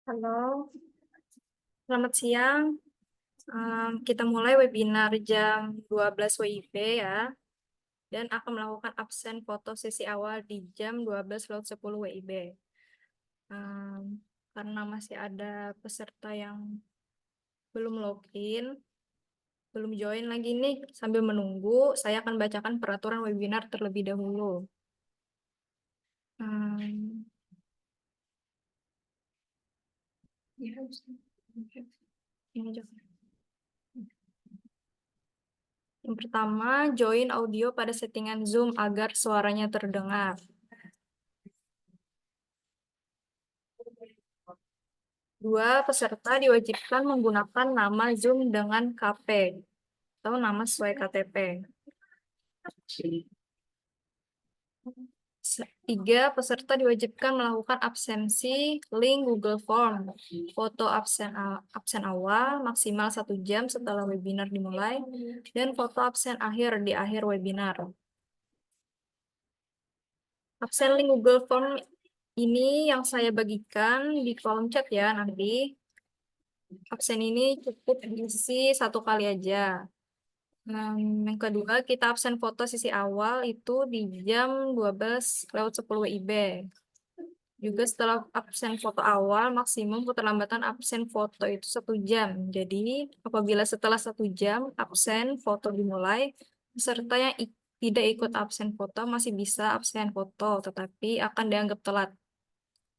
Halo, selamat siang. Kita mulai webinar jam 12 WIB ya, dan akan melakukan absen foto sesi awal di jam 12.10 WIB. Karena masih ada peserta yang belum login, belum join lagi nih, sambil menunggu, saya akan bacakan peraturan webinar terlebih dahulu. Um, ini aja. Yang pertama, join audio pada settingan Zoom agar suaranya terdengar. Dua, peserta diwajibkan menggunakan nama Zoom dengan KP atau nama sesuai KTP. Tiga, peserta diwajibkan melakukan absensi link Google Form, foto absen awal maksimal 1 jam setelah webinar dimulai, dan foto absen akhir di akhir webinar. Absen link Google Form ini yang saya bagikan di kolom chat ya nanti. Absen ini cukup diisi 1 kali aja. Yang kedua, kita absen foto sisi awal itu di jam 12.10 WIB. Juga setelah absen foto awal, maksimum keterlambatan absen foto itu 1 jam. Jadi, apabila setelah 1 jam absen foto dimulai, peserta yang tidak ikut absen foto masih bisa absen foto, tetapi akan dianggap telat.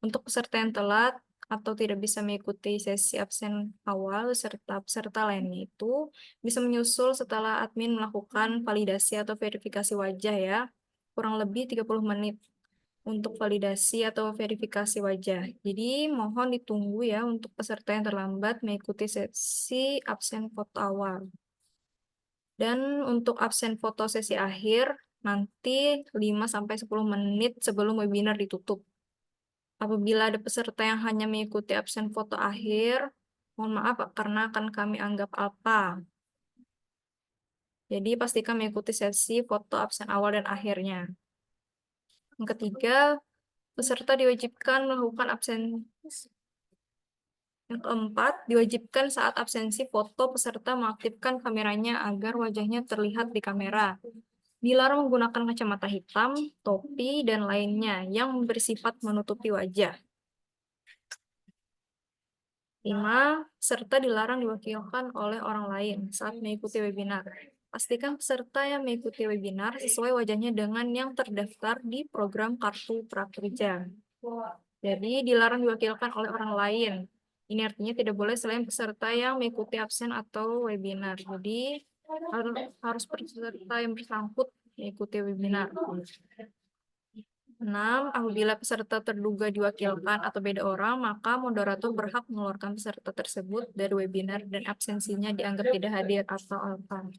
Untuk peserta yang telat atau tidak bisa mengikuti sesi absen awal, serta peserta lainnya itu bisa menyusul setelah admin melakukan validasi atau verifikasi wajah ya, kurang lebih 30 menit untuk validasi atau verifikasi wajah. Jadi mohon ditunggu ya untuk peserta yang terlambat mengikuti sesi absen foto awal. Dan untuk absen foto sesi akhir nanti 5-10 menit sebelum webinar ditutup. Apabila ada peserta yang hanya mengikuti absen foto akhir, mohon maaf karena akan kami anggap alpha. Jadi pastikan mengikuti sesi foto absen awal dan akhirnya. Yang ketiga, peserta diwajibkan melakukan absen. Yang keempat, diwajibkan saat absensi foto peserta mengaktifkan kameranya agar wajahnya terlihat di kamera. Dilarang menggunakan kacamata hitam, topi, dan lainnya yang bersifat menutupi wajah. 5. Peserta dilarang diwakilkan oleh orang lain saat mengikuti webinar. Pastikan peserta yang mengikuti webinar sesuai wajahnya dengan yang terdaftar di program Kartu Prakerja. Jadi, dilarang diwakilkan oleh orang lain. Ini artinya tidak boleh selain peserta yang mengikuti absen atau webinar. Jadi, harus peserta yang bersangkut mengikuti webinar. 6. Apabila peserta terduga diwakilkan atau beda orang, maka moderator berhak mengeluarkan peserta tersebut dari webinar dan absensinya dianggap tidak hadir atau alpha.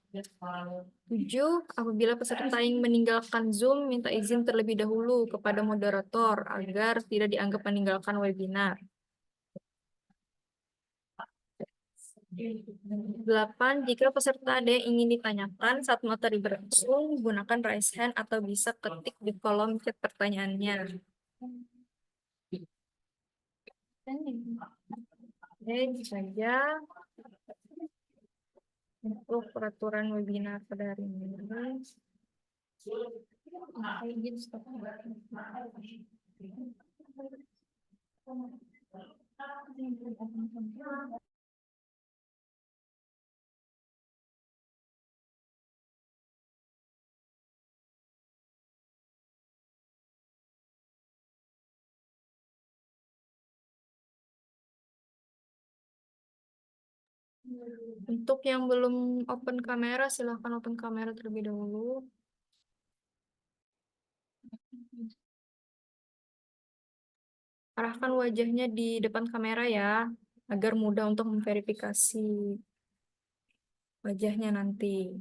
7. Apabila peserta ingin meninggalkan Zoom, minta izin terlebih dahulu kepada moderator agar tidak dianggap meninggalkan webinar. 8. Jika peserta ada yang ingin ditanyakan saat materi berlangsung, gunakan raise hand atau bisa ketik di kolom chat pertanyaannya. Oke, itu saja untuk peraturan webinar pada hari ini. Untuk yang belum open kamera, silahkan open kamera terlebih dahulu. Arahkan wajahnya di depan kamera ya, agar mudah untuk memverifikasi. wajahnya nanti.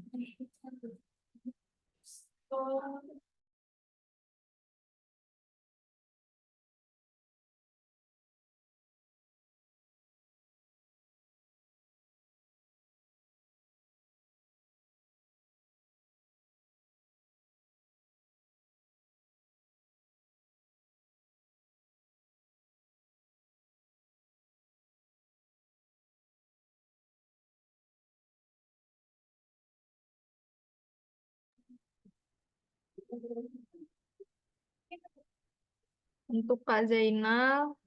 Untuk Kak Zainal,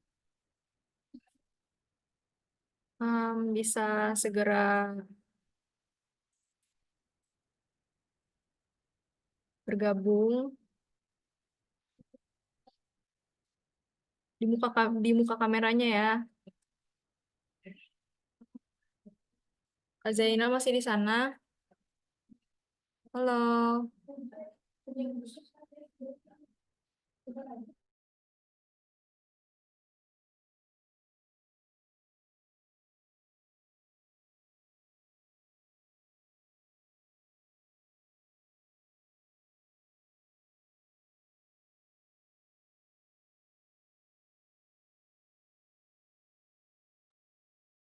bisa segera bergabung di muka kameranya ya. Kak Zainal masih di sana? Halo.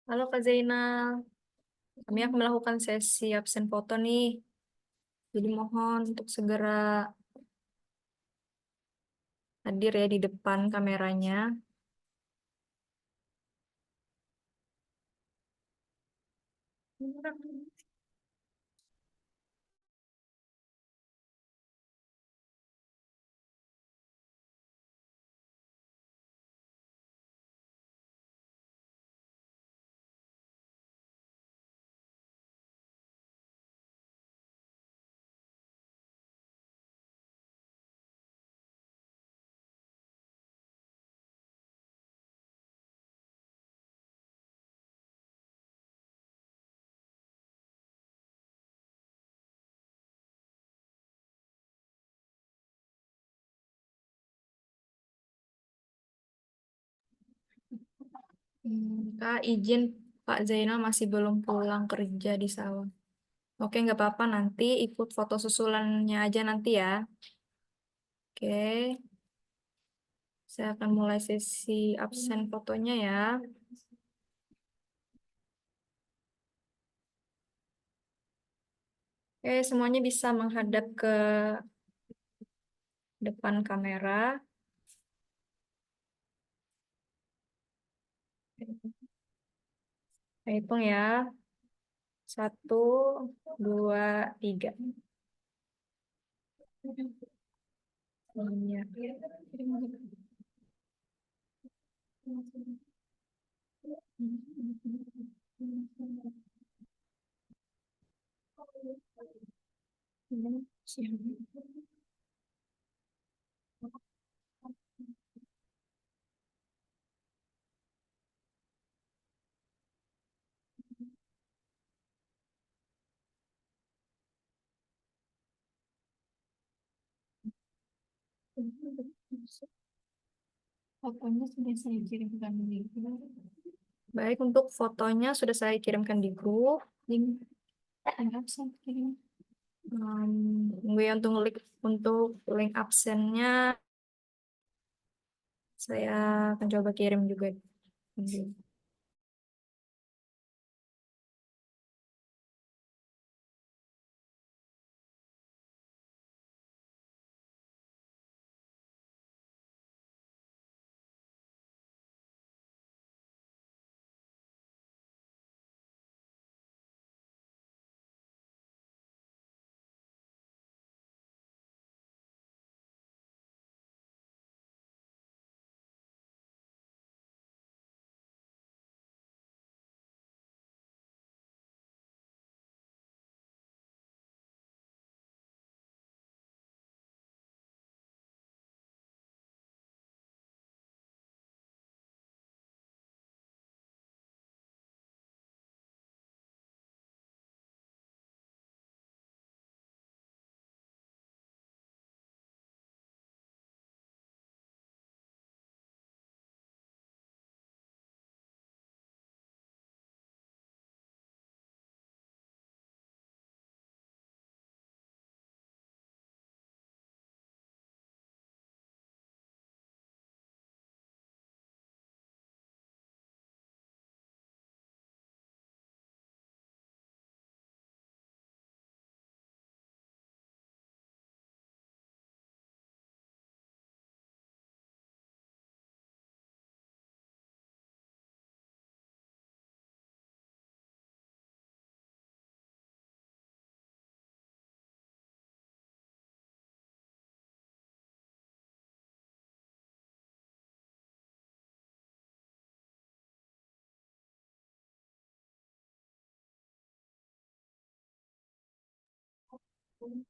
Halo Kak Zainal. Kami akan melakukan sesi absen foto nih. Jadi mohon untuk segera hadir ya di depan kameranya. Kak, izin Pak Zainal masih belum pulang kerja di sawah. Oke, nggak apa-apa. Nanti ikut foto susulannya aja nanti ya. Oke, saya akan mulai sesi absen fotonya ya. Oke, semuanya bisa menghadap ke depan kamera. Saya hitung ya. 1, 2, 3. Iya. Fotonya sudah saya kirimkan di grup. Baik, untuk fotonya sudah saya kirimkan di grup. Link absen kirim. Tunggu ya untuk link absennya saya akan coba kirim juga.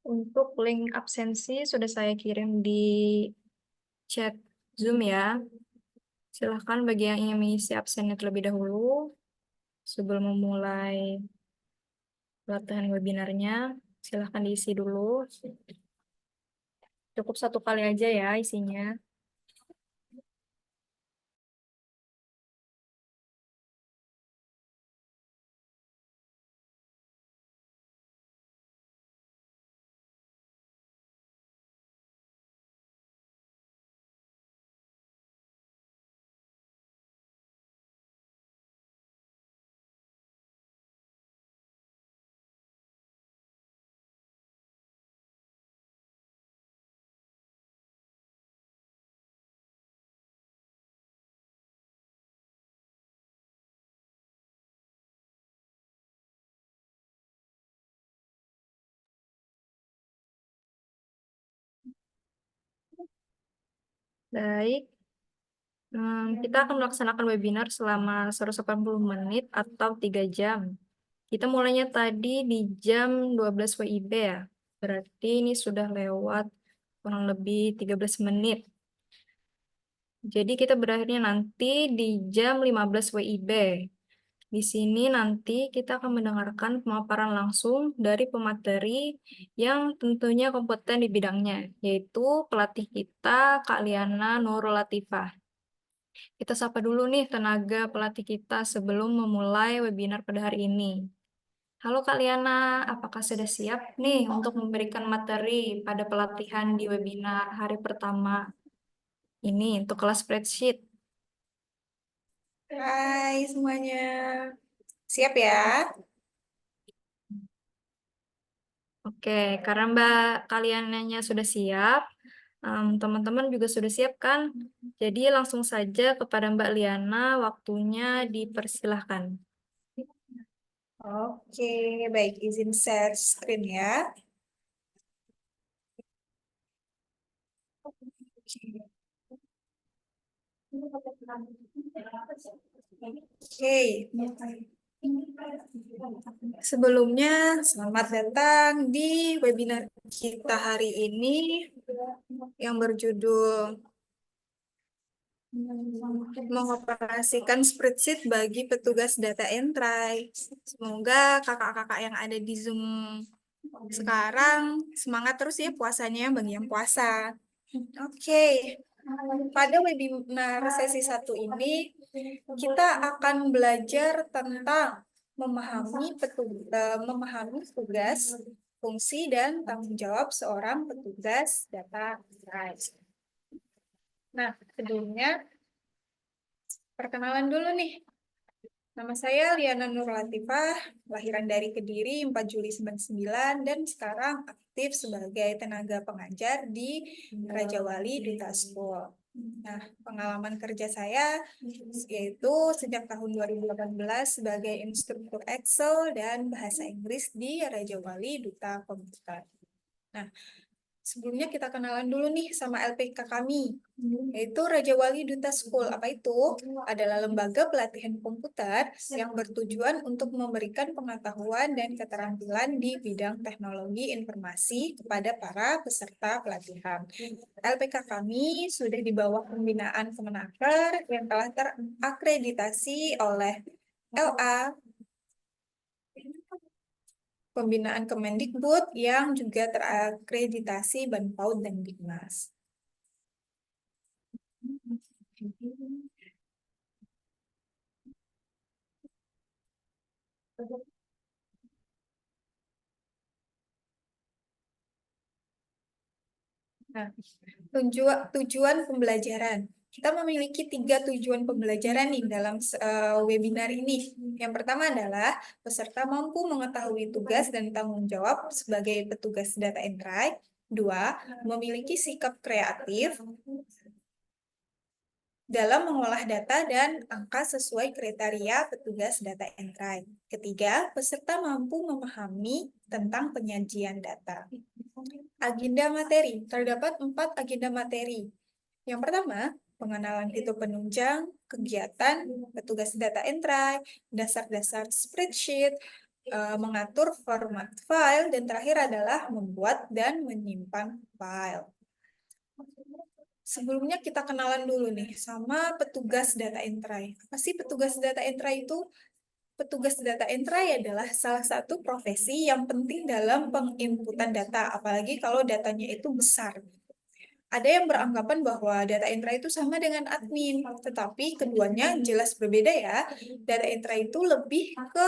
Untuk link absensi sudah saya kirim di chat Zoom ya. Silahkan bagi yang ingin mengisi absennya terlebih dahulu sebelum memulai pelatihan webinarnya. Silahkan diisi dulu. Cukup 1 kali aja ya isinya. Baik, kita akan melaksanakan webinar selama 180 menit atau 3 jam. Kita mulainya tadi di jam 12 WIB ya. Berarti ini sudah lewat kurang lebih 13 menit. Jadi kita berakhirnya nanti di jam 15 WIB. Di sini nanti kita akan mendengarkan pemaparan langsung dari pemateri yang tentunya kompeten di bidangnya, yaitu pelatih kita, Kak Liana Nurul Latifah. Kita sapa dulu nih tenaga pelatih kita sebelum memulai webinar pada hari ini. Halo Kak Liana, apakah sudah siap nih untuk memberikan materi pada pelatihan di webinar hari pertama ini untuk kelas spreadsheet? Hai semuanya, siap ya? Oke, karena Mbak kaliannya sudah siap, teman-teman juga sudah siap kan? Jadi langsung saja kepada Mbak Liana, waktunya dipersilahkan. Oke, baik izin share screen ya. Oke, sebelumnya selamat datang di webinar kita hari ini yang berjudul mengoperasikan spreadsheet bagi petugas data entry. Semoga kakak-kakak yang ada di Zoom sekarang semangat terus ya puasanya bagi yang puasa. Oke, pada webinar sesi 1 ini kita akan belajar tentang memahami tugas, fungsi, dan tanggung jawab seorang petugas data entry. Nah, sebelumnya perkenalan dulu nih. Nama saya Liana Nur Latifah, lahiran dari Kediri 4 Juli 99 dan sekarang aktif sebagai tenaga pengajar di Raja Wali Duta School. Nah, pengalaman kerja saya yaitu sejak tahun 2018 sebagai instruktur Excel dan bahasa Inggris di Raja Wali Duta Komputer. Nah, sebelumnya kita kenalan dulu nih sama LPK kami, yaitu Raja Wali Duta School. Apa itu? Adalah lembaga pelatihan komputer yang bertujuan untuk memberikan pengetahuan dan keterampilan di bidang teknologi informasi kepada para peserta pelatihan. LPK kami sudah di bawah pembinaan Kemenaker yang telah terakreditasi oleh LA, pembinaan Kemendikbud yang juga terakreditasi Banpaud dan Dignas. Nah, tujuan pembelajaran. Kita memiliki 3 tujuan pembelajaran nih dalam webinar ini. Yang pertama adalah peserta mampu mengetahui tugas dan tanggung jawab sebagai petugas data entry. 2, memiliki sikap kreatif dalam mengolah data dan angka sesuai kriteria petugas data entry. Ketiga, peserta mampu memahami tentang penyajian data. Agenda materi. Terdapat 4 agenda materi. Yang pertama, pengenalan fitur penunjang, kegiatan, petugas data entry, dasar-dasar spreadsheet, mengatur format file, dan terakhir adalah membuat dan menyimpan file. Sebelumnya kita kenalan dulu nih sama petugas data entry. Apa sih petugas data entry itu? Petugas data entry adalah salah satu profesi yang penting dalam penginputan data, apalagi kalau datanya itu besar. Ada yang beranggapan bahwa data entry itu sama dengan admin, tetapi keduanya jelas berbeda ya. Data entry itu lebih ke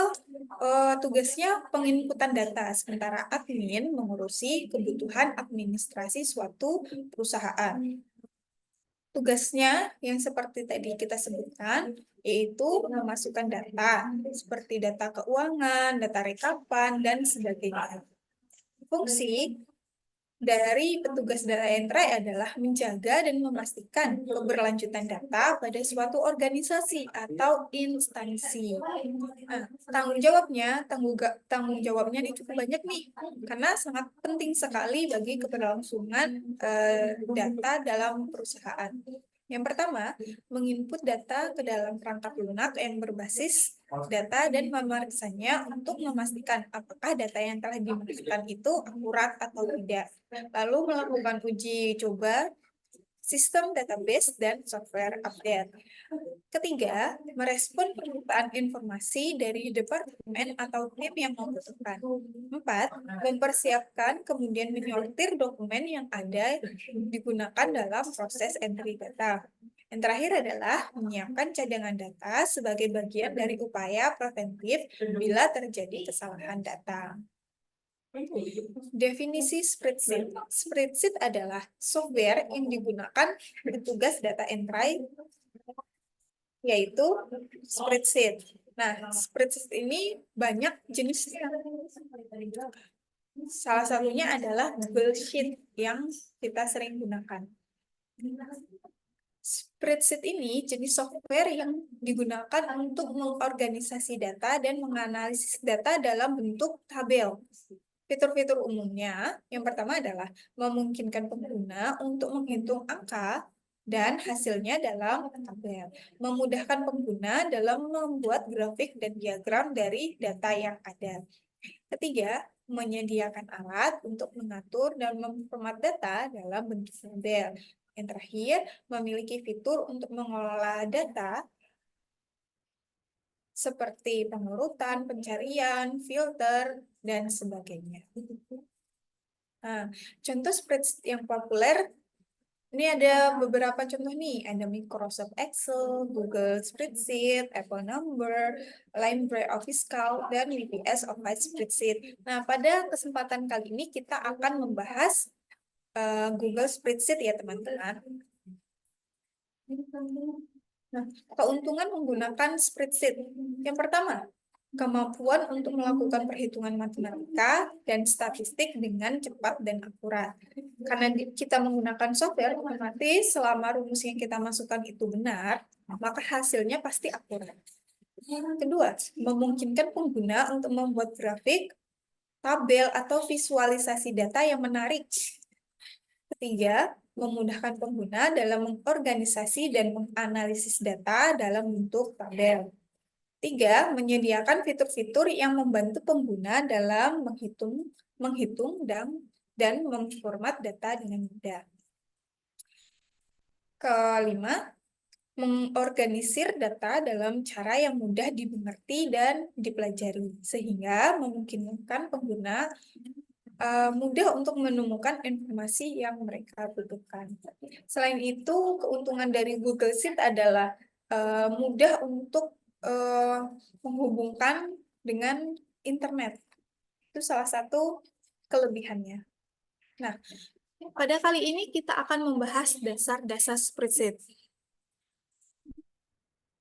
tugasnya penginputan data, sementara admin mengurusi kebutuhan administrasi suatu perusahaan. Tugasnya yang seperti tadi kita sebutkan, yaitu memasukkan data, seperti data keuangan, data rekapan, dan sebagainya. Fungsi dari petugas data entry adalah menjaga dan memastikan keberlanjutan data pada suatu organisasi atau instansi. Nah, tanggung jawabnya ini cukup banyak nih, karena sangat penting sekali bagi keberlangsungan data dalam perusahaan. Yang pertama, menginput data ke dalam perangkat lunak yang berbasis data dan memeriksanya untuk memastikan apakah data yang telah dimasukkan itu akurat atau tidak. Lalu melakukan uji coba sistem database dan software update. Ketiga, merespon permintaan informasi dari departemen atau tim yang membutuhkan. 4, mempersiapkan kemudian menyortir dokumen yang ada digunakan dalam proses entry data. Yang terakhir adalah menyiapkan cadangan data sebagai bagian dari upaya preventif bila terjadi kesalahan data. Definisi spreadsheet. Spreadsheet adalah software yang digunakan petugas data entry, yaitu spreadsheet. Nah, spreadsheet ini banyak jenisnya. Salah satunya adalah Google Sheet yang kita sering gunakan. Spreadsheet ini jenis software yang digunakan untuk mengorganisasi data dan menganalisis data dalam bentuk tabel. Fitur-fitur umumnya, yang pertama adalah memungkinkan pengguna untuk menghitung angka dan hasilnya dalam tabel. Memudahkan pengguna dalam membuat grafik dan diagram dari data yang ada. Ketiga, menyediakan alat untuk mengatur dan memformat data dalam bentuk tabel. Yang terakhir, memiliki fitur untuk mengelola data seperti pengurutan, pencarian, filter, dan sebagainya. Nah, contoh spreadsheet yang populer, ini ada beberapa contoh nih, ada Microsoft Excel, Google Spreadsheet, Apple Number, Library Office Calc, dan VPS Office Spreadsheet. Nah, pada kesempatan kali ini kita akan membahas Google Spreadsheet ya teman-teman. Nah, keuntungan menggunakan spreadsheet. Yang pertama, kemampuan untuk melakukan perhitungan matematika dan statistik dengan cepat dan akurat. Karena kita menggunakan software, otomatis selama rumus yang kita masukkan itu benar, maka hasilnya pasti akurat. Kedua, memungkinkan pengguna untuk membuat grafik, tabel, atau visualisasi data yang menarik. Ketiga, memudahkan pengguna dalam mengorganisasi dan menganalisis data dalam bentuk tabel. 3, menyediakan fitur-fitur yang membantu pengguna dalam menghitung dan memformat data dengan mudah. Kelima, mengorganisir data dalam cara yang mudah dimengerti dan dipelajari, sehingga memungkinkan pengguna mudah untuk menemukan informasi yang mereka butuhkan. Selain itu, keuntungan dari Google Sheet adalah mudah untuk menghubungkan dengan internet. Itu salah satu kelebihannya. Nah, pada kali ini kita akan membahas dasar-dasar spreadsheet.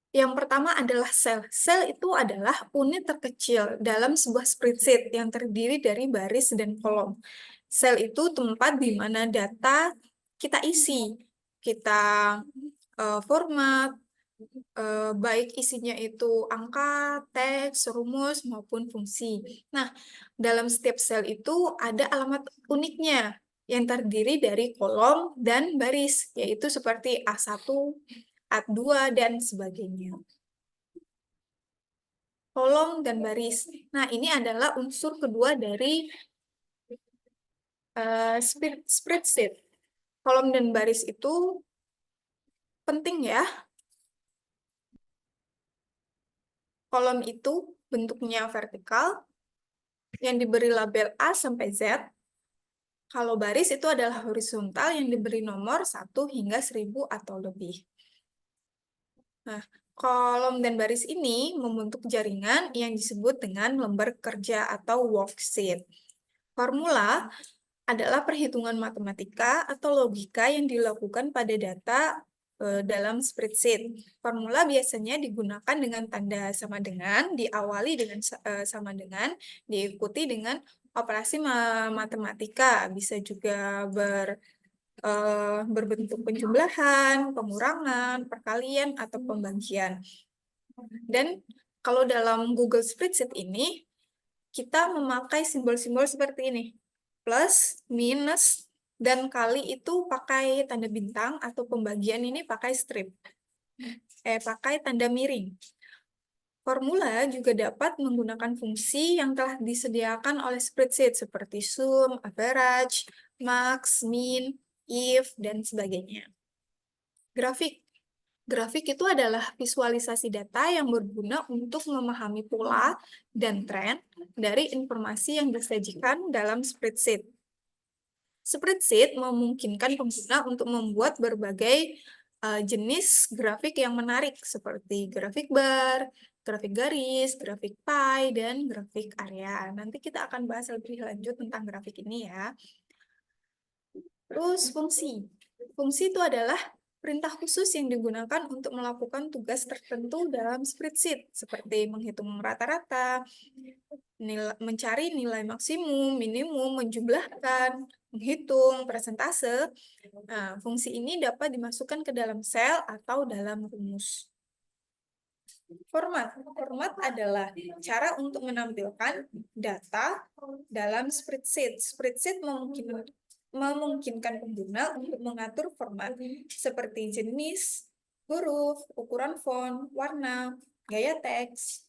Yang pertama adalah sel. Sel itu adalah unit terkecil dalam sebuah spreadsheet yang terdiri dari baris dan kolom. Sel itu tempat di mana data kita isi, kita format, baik isinya itu angka, teks, rumus, maupun fungsi. Nah, dalam setiap sel itu ada alamat uniknya yang terdiri dari kolom dan baris, yaitu seperti A1, A2, dan sebagainya. kolom, dan baris. Nah, ini adalah unsur kedua dari spreadsheet. Kolom dan baris itu penting ya. Kolom itu bentuknya vertikal yang diberi label A sampai Z. Kalau baris itu adalah horizontal yang diberi nomor 1 hingga 1000 atau lebih. Nah, kolom dan baris ini membentuk jaringan yang disebut dengan lembar kerja atau worksheet. Formula adalah perhitungan matematika atau logika yang dilakukan pada data dalam spreadsheet. Formula biasanya digunakan dengan tanda sama dengan, diawali dengan sama dengan, diikuti dengan operasi matematika, bisa juga berbentuk penjumlahan, pengurangan, perkalian, atau pembagian. Dan kalau dalam Google Spreadsheet ini, kita memakai simbol-simbol seperti ini. Plus, minus, dan kali itu pakai tanda bintang, atau pembagian ini pakai strip. Pakai tanda miring. Formula juga dapat menggunakan fungsi yang telah disediakan oleh spreadsheet seperti sum, average, max, min, if, dan sebagainya. Grafik. Grafik itu adalah visualisasi data yang berguna untuk memahami pola dan tren dari informasi yang disajikan dalam spreadsheet. Spreadsheet memungkinkan pengguna untuk membuat berbagai jenis grafik yang menarik seperti grafik bar, grafik garis, grafik pie, dan grafik area. Nanti kita akan bahas lebih lanjut tentang grafik ini ya. Terus fungsi. Fungsi itu adalah perintah khusus yang digunakan untuk melakukan tugas tertentu dalam spreadsheet, seperti menghitung rata-rata, mencari nilai maksimum, minimum, menjumlahkan, menghitung persentase. Nah, fungsi ini dapat dimasukkan ke dalam sel atau dalam rumus. Format. Format adalah cara untuk menampilkan data dalam spreadsheet. Spreadsheet memungkinkan pengguna untuk mengatur format seperti jenis, huruf, ukuran font, warna, gaya teks.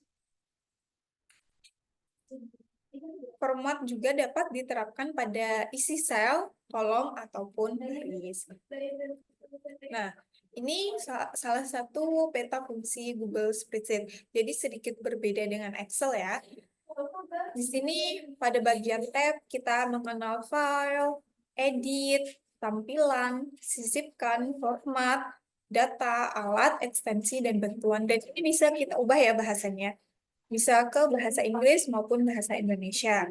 Format juga dapat diterapkan pada isi sel, kolom, ataupun baris. Nah, ini salah satu peta fungsi Google Spreadsheet. Jadi sedikit berbeda dengan Excel ya. Di sini pada bagian tab kita mengenal file, edit, tampilan, sisipkan, format, data, alat, ekstensi, dan bantuan. Dan ini bisa kita ubah ya bahasanya. Bisa ke bahasa Inggris maupun bahasa Indonesia.